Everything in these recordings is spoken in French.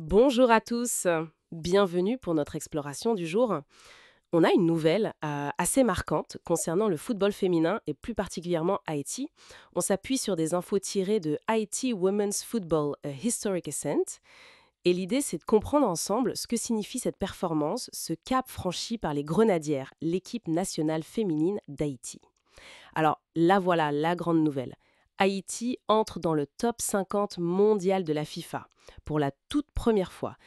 Bonjour à tous, bienvenue pour notre exploration du jour. On a une nouvelle assez marquante concernant le football féminin et plus particulièrement Haïti. On s'appuie sur des infos tirées de Haiti Women's Football A Historic Ascent. Et l'idée, c'est de comprendre ensemble ce que signifie cette performance, ce cap franchi par les Grenadières, l'équipe nationale féminine d'Haïti. Alors là voilà la grande nouvelle. Haïti entre dans le top 50 mondial de la FIFA pour la toute première fois.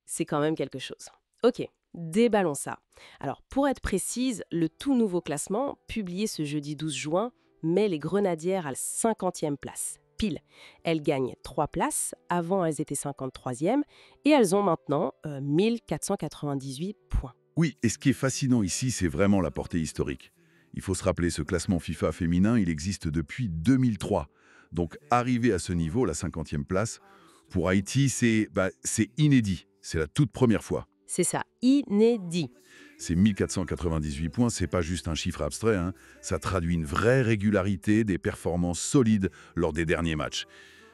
C'est quand même quelque chose. Ok, déballons ça. Alors pour être précise, le tout nouveau classement, publié ce jeudi 12 juin, met les Grenadières à la 50e place. Pile, elles gagnent 3 places, avant elles étaient 53e, et elles ont maintenant 1498 points. Oui, et ce qui est fascinant ici, c'est vraiment la portée historique. Il faut se rappeler, ce classement FIFA féminin, il existe depuis 2003. Donc arriver à ce niveau, la 50e place, pour Haïti, c'est inédit. C'est la toute première fois. C'est ça, inédit. Ces 1498 points, c'est pas juste un chiffre abstrait, hein. Ça traduit une vraie régularité, des performances solides lors des derniers matchs.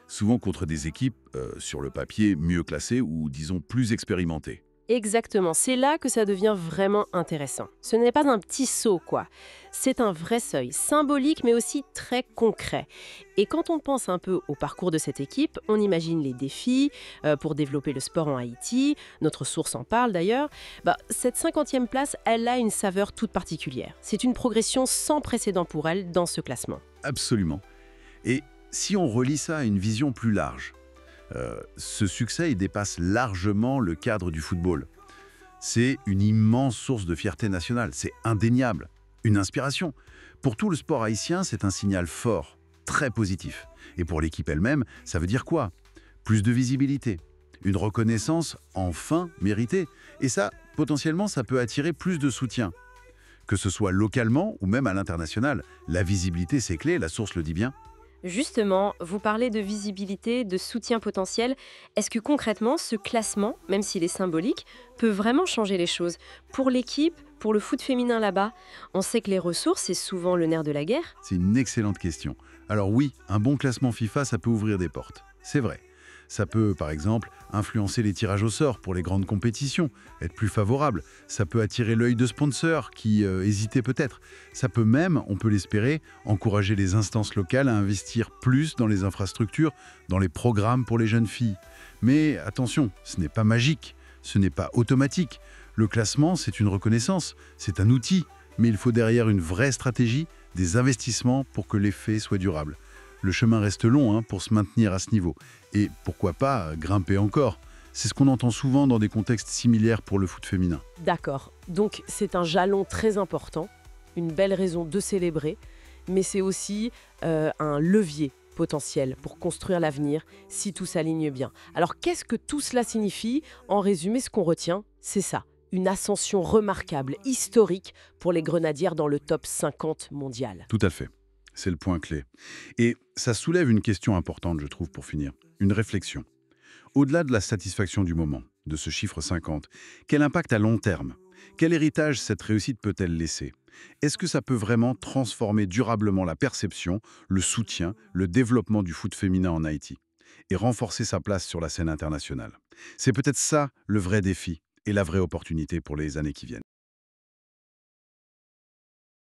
Souvent contre des équipes, sur le papier, mieux classées ou, disons, plus expérimentées. Exactement, c'est là que ça devient vraiment intéressant. Ce n'est pas un petit saut, quoi. C'est un vrai seuil, symbolique mais aussi très concret. Et quand on pense un peu au parcours de cette équipe, on imagine les défis pour développer le sport en Haïti, notre source en parle d'ailleurs. Cette 50e place, elle a une saveur toute particulière. C'est une progression sans précédent pour elle dans ce classement. Absolument. Et si on relie ça à une vision plus large, ce succès il dépasse largement le cadre du football. C'est une immense source de fierté nationale, c'est indéniable, une inspiration. Pour tout le sport haïtien, c'est un signal fort, très positif. Et pour l'équipe elle-même, ça veut dire quoi? Plus de visibilité, une reconnaissance enfin méritée. Et ça, potentiellement, ça peut attirer plus de soutien. Que ce soit localement ou même à l'international. La visibilité, c'est clé, la source le dit bien. Justement, vous parlez de visibilité, de soutien potentiel. Est-ce que concrètement, ce classement, même s'il est symbolique, peut vraiment changer les choses? Pour l'équipe, pour le foot féminin là-bas, on sait que les ressources, c'est souvent le nerf de la guerre. C'est une excellente question. Alors oui, un bon classement FIFA, ça peut ouvrir des portes. C'est vrai. Ça peut, par exemple, influencer les tirages au sort pour les grandes compétitions, être plus favorable. Ça peut attirer l'œil de sponsors qui hésitaient peut-être. Ça peut même, on peut l'espérer, encourager les instances locales à investir plus dans les infrastructures, dans les programmes pour les jeunes filles. Mais attention, ce n'est pas magique, ce n'est pas automatique. Le classement, c'est une reconnaissance, c'est un outil, mais il faut derrière une vraie stratégie, des investissements pour que l'effet soit durable. Le chemin reste long pour se maintenir à ce niveau. Et pourquoi pas grimper encore? C'est ce qu'on entend souvent dans des contextes similaires pour le foot féminin. D'accord, donc c'est un jalon très important, une belle raison de célébrer, mais c'est aussi un levier potentiel pour construire l'avenir si tout s'aligne bien. Alors qu'est-ce que tout cela signifie? En résumé, ce qu'on retient, c'est ça. Une ascension remarquable, historique pour les Grenadières dans le top 50 mondial. Tout à fait. C'est le point clé. Et ça soulève une question importante, je trouve, pour finir. Une réflexion. Au-delà de la satisfaction du moment, de ce chiffre 50, quel impact à long terme? Quel héritage cette réussite peut-elle laisser? Est-ce que ça peut vraiment transformer durablement la perception, le soutien, le développement du foot féminin en Haïti et renforcer sa place sur la scène internationale? C'est peut-être ça le vrai défi et la vraie opportunité pour les années qui viennent.